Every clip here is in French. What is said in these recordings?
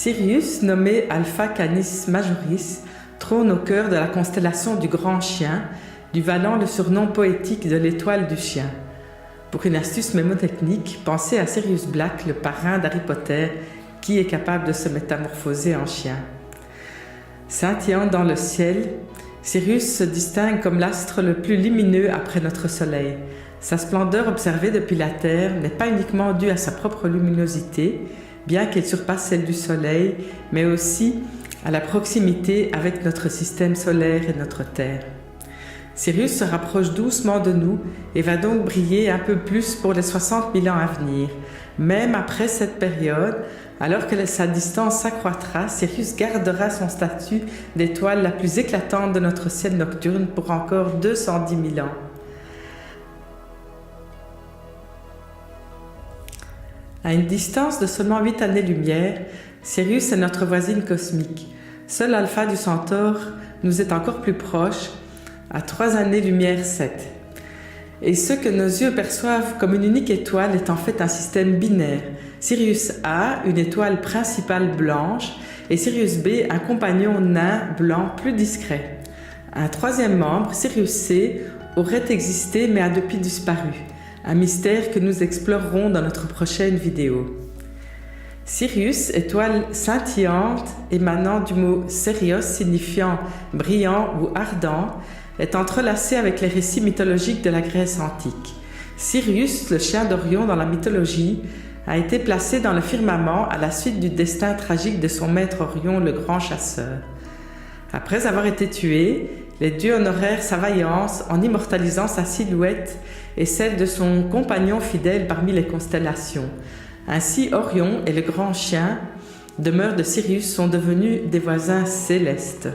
Sirius, nommé Alpha Canis Majoris, trône au cœur de la constellation du Grand Chien, lui valant le surnom poétique de l'étoile du chien. Pour une astuce mémotechnique, pensez à Sirius Black, le parrain d'Harry Potter, qui est capable de se métamorphoser en chien. Scintillant dans le ciel, Sirius se distingue comme l'astre le plus lumineux après notre Soleil. Sa splendeur observée depuis la Terre n'est pas uniquement due à sa propre luminosité, bien qu'elle surpasse celle du Soleil, mais aussi à la proximité avec notre système solaire et notre Terre. Sirius se rapproche doucement de nous et va donc briller un peu plus pour les 60 000 ans à venir. Même après cette période, alors que sa distance s'accroîtra, Sirius gardera son statut d'étoile la plus éclatante de notre ciel nocturne pour encore 210 000 ans. À une distance de seulement 8 années-lumière, Sirius est notre voisine cosmique. Seul Alpha du Centaure nous est encore plus proche, à 3 années-lumière 7. Et ce que nos yeux perçoivent comme une unique étoile est en fait un système binaire. Sirius A, une étoile principale blanche, et Sirius B, un compagnon nain blanc plus discret. Un troisième membre, Sirius C, aurait existé mais a depuis disparu. Un mystère que nous explorerons dans notre prochaine vidéo. Sirius, étoile scintillante émanant du mot Sérios signifiant brillant ou ardent, est entrelacé avec les récits mythologiques de la Grèce antique. Sirius, le chien d'Orion dans la mythologie, a été placé dans le firmament à la suite du destin tragique de son maître Orion, le grand chasseur. Après avoir été tué, les dieux honorèrent sa vaillance en immortalisant sa silhouette et celle de son compagnon fidèle parmi les constellations. Ainsi, Orion et le grand chien, demeure de Sirius, sont devenus des voisins célestes.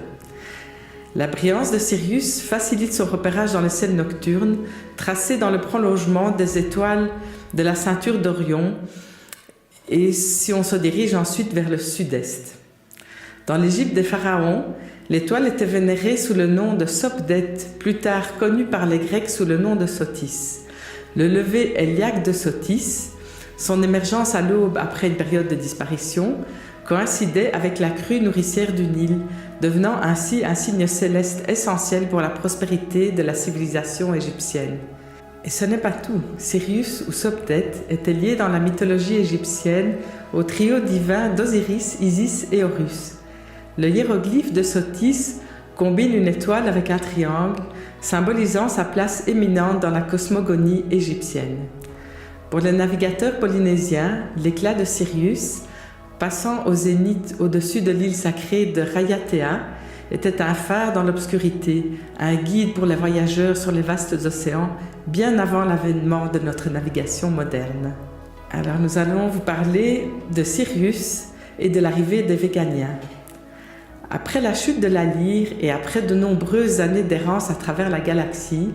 La brillance de Sirius facilite son repérage dans le ciel nocturne, tracé dans le prolongement des étoiles de la ceinture d'Orion, et si on se dirige ensuite vers le sud-est. Dans l'Égypte des pharaons, l'étoile était vénérée sous le nom de Sopdet, plus tard connue par les Grecs sous le nom de Sotis. Le lever héliaque de Sotis, son émergence à l'aube après une période de disparition, coïncidait avec la crue nourricière du Nil, devenant ainsi un signe céleste essentiel pour la prospérité de la civilisation égyptienne. Et ce n'est pas tout. Sirius ou Sopdet était lié dans la mythologie égyptienne au trio divin d'Osiris, Isis et Horus. Le hiéroglyphe de Sotis combine une étoile avec un triangle, symbolisant sa place éminente dans la cosmogonie égyptienne. Pour les navigateurs polynésiens, l'éclat de Sirius, passant au zénith au-dessus de l'île sacrée de Raiatea, était un phare dans l'obscurité, un guide pour les voyageurs sur les vastes océans, bien avant l'avènement de notre navigation moderne. Alors nous allons vous parler de Sirius et de l'arrivée des Véganiens. Après la chute de la Lyre et après de nombreuses années d'errance à travers la galaxie,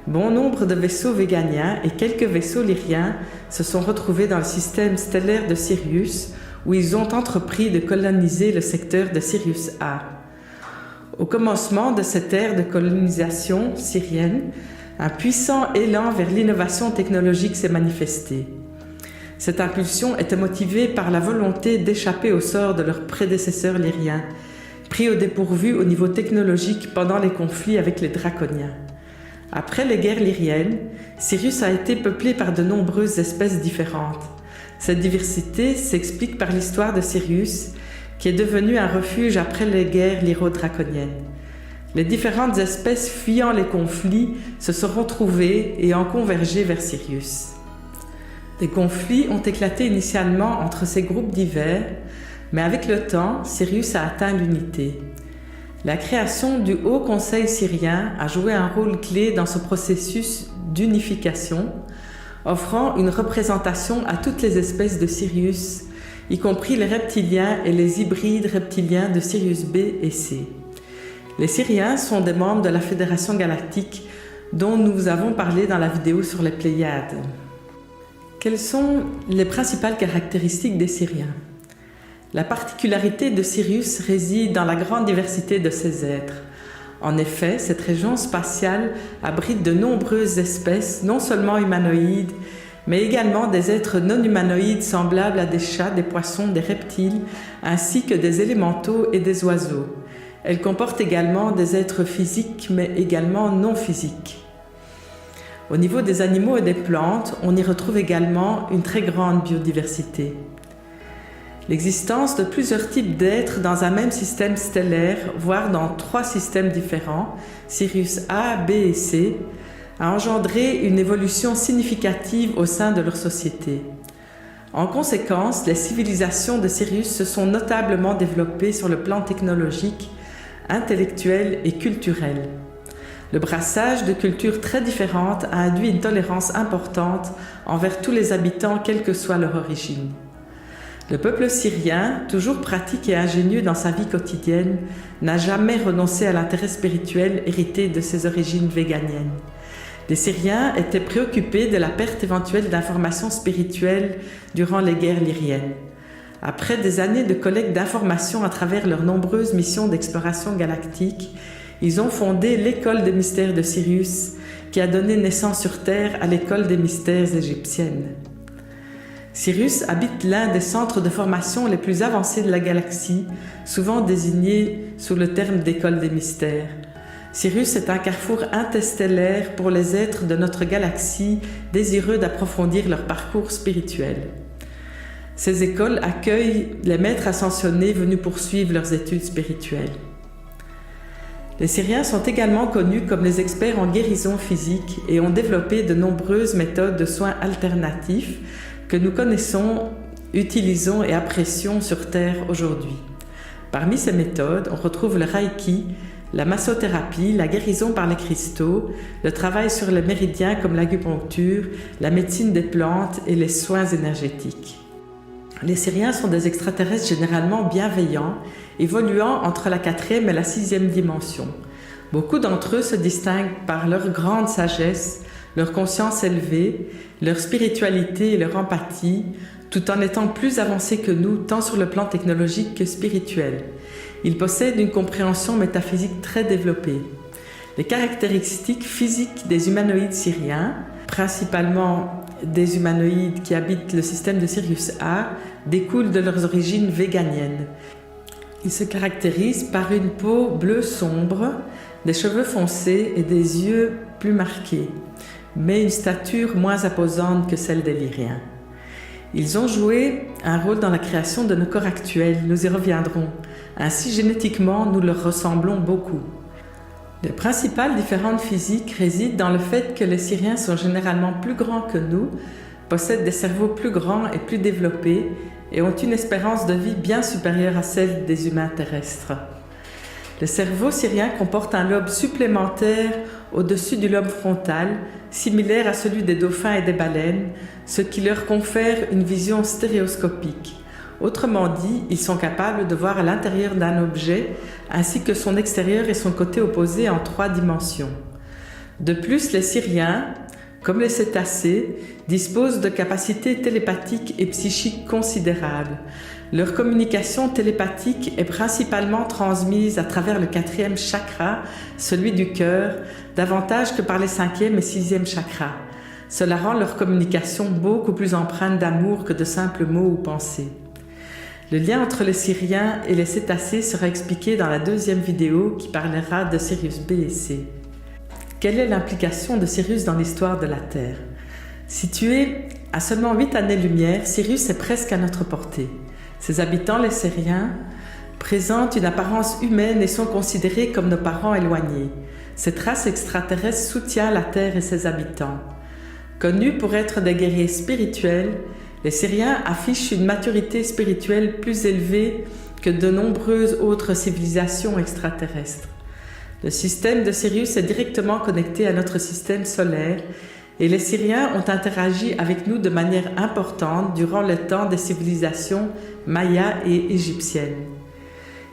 bon nombre de vaisseaux véganiens et quelques vaisseaux lyriens se sont retrouvés dans le système stellaire de Sirius, où ils ont entrepris de coloniser le secteur de Sirius A. Au commencement de cette ère de colonisation syrienne, un puissant élan vers l'innovation technologique s'est manifesté. Cette impulsion était motivée par la volonté d'échapper au sort de leurs prédécesseurs lyriens, pris au dépourvu au niveau technologique pendant les conflits avec les draconiens. Après les guerres lyriennes, Sirius a été peuplé par de nombreuses espèces différentes. Cette diversité s'explique par l'histoire de Sirius, qui est devenu un refuge après les guerres lyro-draconiennes. Les différentes espèces fuyant les conflits se sont retrouvées et ont convergé vers Sirius. Des conflits ont éclaté initialement entre ces groupes divers, mais avec le temps, Sirius a atteint l'unité. La création du Haut Conseil syrien a joué un rôle clé dans ce processus d'unification, offrant une représentation à toutes les espèces de Sirius, y compris les reptiliens et les hybrides reptiliens de Sirius B et C. Les Syriens sont des membres de la Fédération galactique, dont nous avons parlé dans la vidéo sur les Pléiades. Quelles sont les principales caractéristiques des Siriens? La particularité de Sirius réside dans la grande diversité de ses êtres. En effet, cette région spatiale abrite de nombreuses espèces, non seulement humanoïdes, mais également des êtres non humanoïdes semblables à des chats, des poissons, des reptiles, ainsi que des élémentaux et des oiseaux. Elle comporte également des êtres physiques, mais également non physiques. Au niveau des animaux et des plantes, on y retrouve également une très grande biodiversité. L'existence de plusieurs types d'êtres dans un même système stellaire, voire dans 3 systèmes différents, Sirius A, B et C, a engendré une évolution significative au sein de leur société. En conséquence, les civilisations de Sirius se sont notablement développées sur le plan technologique, intellectuel et culturel. Le brassage de cultures très différentes a induit une tolérance importante envers tous les habitants, quelle que soit leur origine. Le peuple syrien, toujours pratique et ingénieux dans sa vie quotidienne, n'a jamais renoncé à l'intérêt spirituel hérité de ses origines véganiennes. Les Syriens étaient préoccupés de la perte éventuelle d'informations spirituelles durant les guerres lyriennes. Après des années de collecte d'informations à travers leurs nombreuses missions d'exploration galactique, ils ont fondé l'école des mystères de Sirius, qui a donné naissance sur Terre à l'école des mystères égyptienne. Sirius habite l'un des centres de formation les plus avancés de la galaxie, souvent désigné sous le terme d'école des mystères. Sirius est un carrefour interstellaire pour les êtres de notre galaxie désireux d'approfondir leur parcours spirituel. Ces écoles accueillent les maîtres ascensionnés venus poursuivre leurs études spirituelles. Les Syriens sont également connus comme les experts en guérison physique et ont développé de nombreuses méthodes de soins alternatifs que nous connaissons, utilisons et apprécions sur Terre aujourd'hui. Parmi ces méthodes, on retrouve le Reiki, la massothérapie, la guérison par les cristaux, le travail sur les méridiens comme l'acupuncture, la médecine des plantes et les soins énergétiques. Les Syriens sont des extraterrestres généralement bienveillants, évoluant entre la 4e et la 6e dimension. Beaucoup d'entre eux se distinguent par leur grande sagesse, leur conscience élevée, leur spiritualité et leur empathie, tout en étant plus avancés que nous, tant sur le plan technologique que spirituel. Ils possèdent une compréhension métaphysique très développée. Les caractéristiques physiques des humanoïdes syriens, principalement des humanoïdes qui habitent le système de Sirius A, découlent de leurs origines véganiennes. Ils se caractérisent par une peau bleue sombre, des cheveux foncés et des yeux plus marqués, mais une stature moins imposante que celle des Lyriens. Ils ont joué un rôle dans la création de nos corps actuels, nous y reviendrons. Ainsi, génétiquement, nous leur ressemblons beaucoup. Les principales différences physiques résident dans le fait que les Syriens sont généralement plus grands que nous, possèdent des cerveaux plus grands et plus développés et ont une espérance de vie bien supérieure à celle des humains terrestres. Le cerveau syrien comporte un lobe supplémentaire au-dessus du lobe frontal, similaire à celui des dauphins et des baleines, ce qui leur confère une vision stéréoscopique. Autrement dit, ils sont capables de voir à l'intérieur d'un objet, ainsi que son extérieur et son côté opposé en 3 dimensions. De plus, les Syriens, comme les cétacés, disposent de capacités télépathiques et psychiques considérables. Leur communication télépathique est principalement transmise à travers le 4e chakra, celui du cœur, davantage que par les 5e et 6e chakras. Cela rend leur communication beaucoup plus empreinte d'amour que de simples mots ou pensées. Le lien entre les Syriens et les cétacés sera expliqué dans la 2e vidéo qui parlera de Sirius B et C. Quelle est l'implication de Sirius dans l'histoire de la Terre? Situé à seulement 8 années-lumière, Sirius est presque à notre portée. Ses habitants, les Syriens, présentent une apparence humaine et sont considérés comme nos parents éloignés. Cette race extraterrestre soutient la Terre et ses habitants. Connus pour être des guerriers spirituels, les Syriens affichent une maturité spirituelle plus élevée que de nombreuses autres civilisations extraterrestres. Le système de Sirius est directement connecté à notre système solaire et les Syriens ont interagi avec nous de manière importante durant le temps des civilisations mayas et égyptiennes.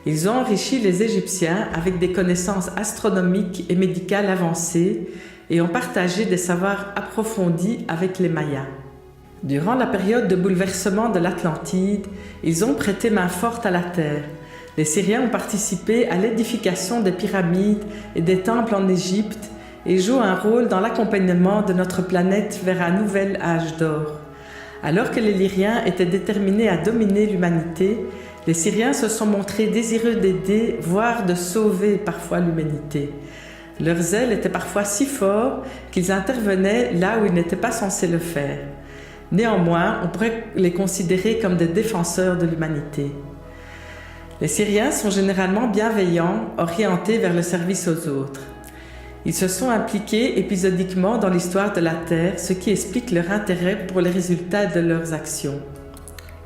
Ils ont enrichi les Égyptiens avec des connaissances astronomiques et médicales avancées et ont partagé des savoirs approfondis avec les Mayas. Durant la période de bouleversement de l'Atlantide, ils ont prêté main forte à la terre. Les Syriens ont participé à l'édification des pyramides et des temples en Égypte et jouent un rôle dans l'accompagnement de notre planète vers un nouvel âge d'or. Alors que les Lyriens étaient déterminés à dominer l'humanité, les Syriens se sont montrés désireux d'aider, voire de sauver parfois l'humanité. Leur zèle était parfois si fort qu'ils intervenaient là où ils n'étaient pas censés le faire. Néanmoins, on pourrait les considérer comme des défenseurs de l'humanité. Les Syriens sont généralement bienveillants, orientés vers le service aux autres. Ils se sont impliqués épisodiquement dans l'histoire de la Terre, ce qui explique leur intérêt pour les résultats de leurs actions.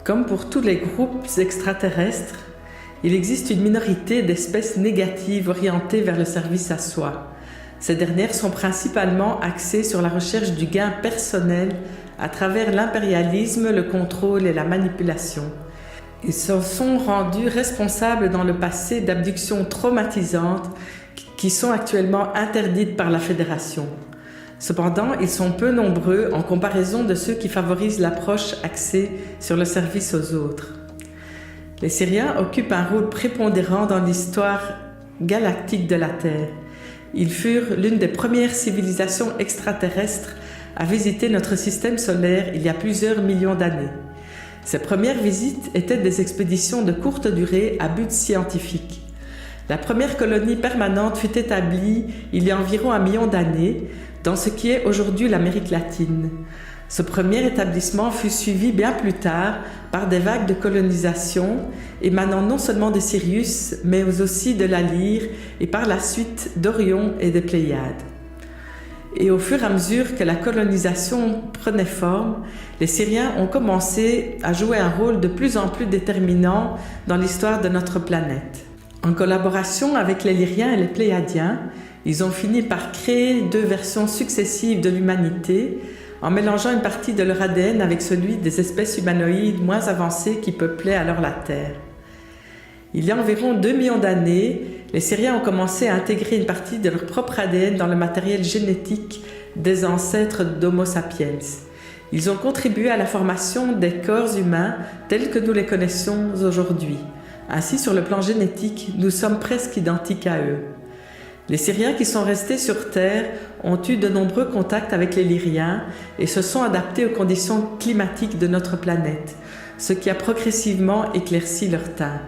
Comme pour tous les groupes extraterrestres, il existe une minorité d'espèces négatives orientées vers le service à soi. Ces dernières sont principalement axées sur la recherche du gain personnel à travers l'impérialisme, le contrôle et la manipulation. Ils se sont rendus responsables dans le passé d'abductions traumatisantes qui sont actuellement interdites par la Fédération. Cependant, ils sont peu nombreux en comparaison de ceux qui favorisent l'approche axée sur le service aux autres. Les Syriens occupent un rôle prépondérant dans l'histoire galactique de la Terre. Ils furent l'une des premières civilisations extraterrestres à visiter notre système solaire il y a plusieurs millions d'années. Ces premières visites étaient des expéditions de courte durée à but scientifique. La première colonie permanente fut établie il y a environ 1 million d'années dans ce qui est aujourd'hui l'Amérique latine. Ce premier établissement fut suivi bien plus tard par des vagues de colonisation émanant non seulement de Sirius, mais aussi de la Lyre et par la suite d'Orion et des Pléiades. Et au fur et à mesure que la colonisation prenait forme, les Syriens ont commencé à jouer un rôle de plus en plus déterminant dans l'histoire de notre planète. En collaboration avec les Lyriens et les Pléiadiens, ils ont fini par créer 2 versions successives de l'humanité en mélangeant une partie de leur ADN avec celui des espèces humanoïdes moins avancées qui peuplaient alors la Terre. Il y a environ 2 millions d'années, les Syriens ont commencé à intégrer une partie de leur propre ADN dans le matériel génétique des ancêtres d'Homo sapiens. Ils ont contribué à la formation des corps humains tels que nous les connaissons aujourd'hui. Ainsi, sur le plan génétique, nous sommes presque identiques à eux. Les Syriens qui sont restés sur Terre ont eu de nombreux contacts avec les Lyriens et se sont adaptés aux conditions climatiques de notre planète, ce qui a progressivement éclairci leur teint.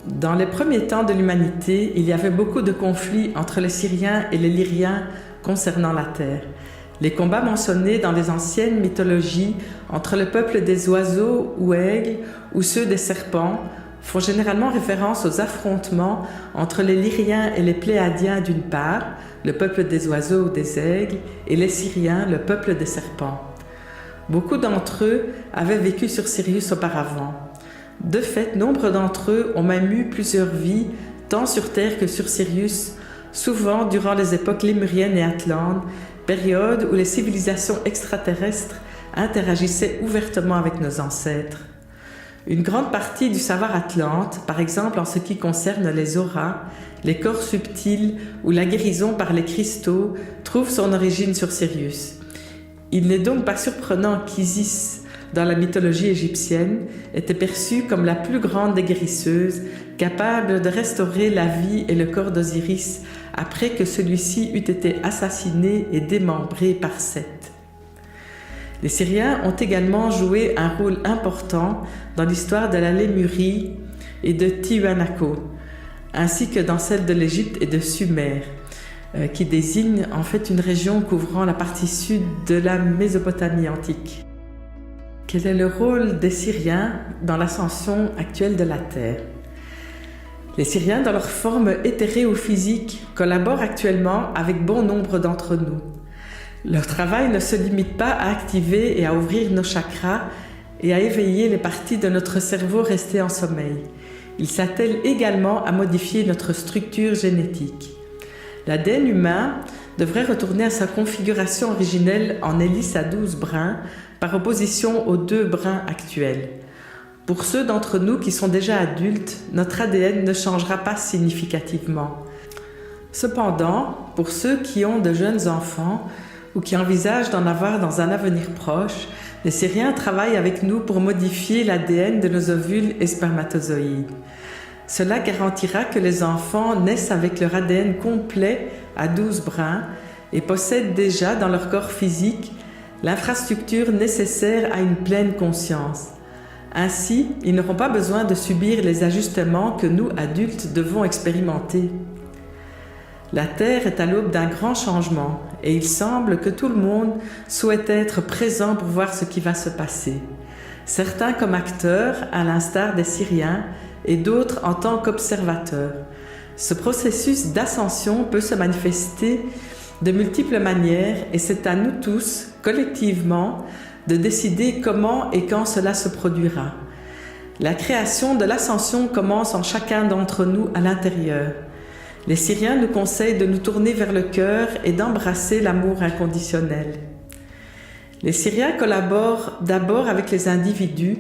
Dans les premiers temps de l'humanité, il y avait beaucoup de conflits entre les Syriens et les Lyriens concernant la Terre. Les combats mentionnés dans les anciennes mythologies entre le peuple des oiseaux ou aigles ou ceux des serpents font généralement référence aux affrontements entre les Lyriens et les Pléiadiens d'une part, le peuple des oiseaux ou des aigles, et les Syriens, le peuple des serpents. Beaucoup d'entre eux avaient vécu sur Sirius auparavant. De fait, nombre d'entre eux ont même eu plusieurs vies, tant sur Terre que sur Sirius, souvent durant les époques lémuriennes et atlantes, période où les civilisations extraterrestres interagissaient ouvertement avec nos ancêtres. Une grande partie du savoir atlante, par exemple en ce qui concerne les auras, les corps subtils ou la guérison par les cristaux, trouve son origine sur Sirius. Il n'est donc pas surprenant qu'Isis, dans la mythologie égyptienne, était perçue comme la plus grande des guérisseuses, capable de restaurer la vie et le corps d'Osiris après que celui-ci eût été assassiné et démembré par Seth. Les Syriens ont également joué un rôle important dans l'histoire de la Lémurie et de Tiwanaku, ainsi que dans celle de l'Égypte et de Sumer, qui désigne en fait une région couvrant la partie sud de la Mésopotamie antique. Quel est le rôle des Syriens dans l'ascension actuelle de la Terre? Les Syriens, dans leur forme éthérée ou physique, collaborent actuellement avec bon nombre d'entre nous. Leur travail ne se limite pas à activer et à ouvrir nos chakras et à éveiller les parties de notre cerveau restées en sommeil. Ils s'attellent également à modifier notre structure génétique. L'ADN humain devrait retourner à sa configuration originelle en hélice à 12 brins, par opposition aux 2 brins actuels. Pour ceux d'entre nous qui sont déjà adultes, notre ADN ne changera pas significativement. Cependant, pour ceux qui ont de jeunes enfants ou qui envisagent d'en avoir dans un avenir proche, les Syriens travaillent avec nous pour modifier l'ADN de nos ovules et spermatozoïdes. Cela garantira que les enfants naissent avec leur ADN complet à 12 brins et possèdent déjà dans leur corps physique l'infrastructure nécessaire à une pleine conscience. Ainsi, ils n'auront pas besoin de subir les ajustements que nous, adultes, devons expérimenter. La Terre est à l'aube d'un grand changement et il semble que tout le monde souhaite être présent pour voir ce qui va se passer. Certains comme acteurs, à l'instar des Syriens, et d'autres en tant qu'observateurs. Ce processus d'ascension peut se manifester de multiples manières et c'est à nous tous, collectivement, de décider comment et quand cela se produira. La création de l'ascension commence en chacun d'entre nous à l'intérieur. Les Syriens nous conseillent de nous tourner vers le cœur et d'embrasser l'amour inconditionnel. Les Syriens collaborent d'abord avec les individus,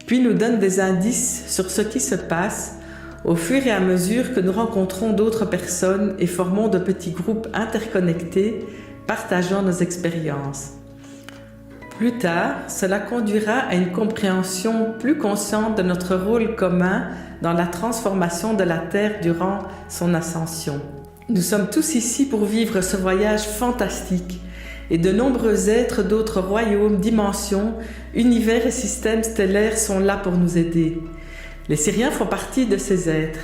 puis nous donnent des indices sur ce qui se passe au fur et à mesure que nous rencontrons d'autres personnes et formons de petits groupes interconnectés, partageant nos expériences. Plus tard, cela conduira à une compréhension plus consciente de notre rôle commun dans la transformation de la Terre durant son ascension. Nous sommes tous ici pour vivre ce voyage fantastique et de nombreux êtres d'autres royaumes, dimensions, univers et systèmes stellaires sont là pour nous aider. Les Syriens font partie de ces êtres.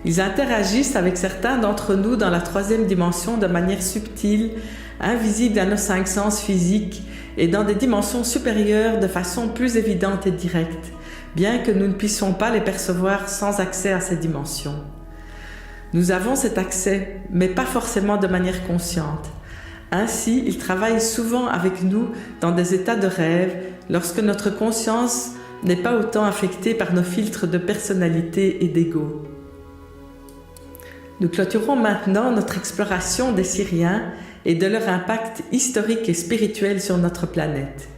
Ils interagissent avec certains d'entre nous dans la 3e dimension de manière subtile, invisible à nos 5 sens physiques et dans des dimensions supérieures de façon plus évidente et directe, bien que nous ne puissions pas les percevoir sans accès à ces dimensions. Nous avons cet accès, mais pas forcément de manière consciente. Ainsi, ils travaillent souvent avec nous dans des états de rêve lorsque notre conscience n'est pas autant affectée par nos filtres de personnalité et d'ego. Nous clôturons maintenant notre exploration des Syriens et de leur impact historique et spirituel sur notre planète.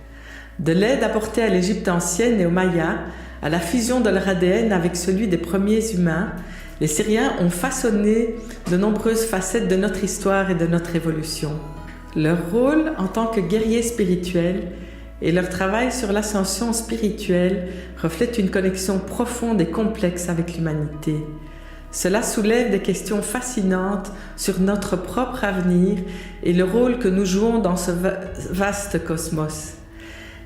De l'aide apportée à l'Égypte ancienne et aux Mayas, à la fusion de leur ADN avec celui des premiers humains, les Syriens ont façonné de nombreuses facettes de notre histoire et de notre évolution. Leur rôle en tant que guerriers spirituels et leur travail sur l'ascension spirituelle reflètent une connexion profonde et complexe avec l'humanité. Cela soulève des questions fascinantes sur notre propre avenir et le rôle que nous jouons dans ce vaste cosmos.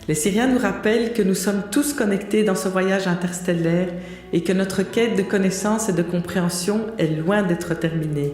Les Syriens nous rappellent que nous sommes tous connectés dans ce voyage interstellaire et que notre quête de connaissance et de compréhension est loin d'être terminée.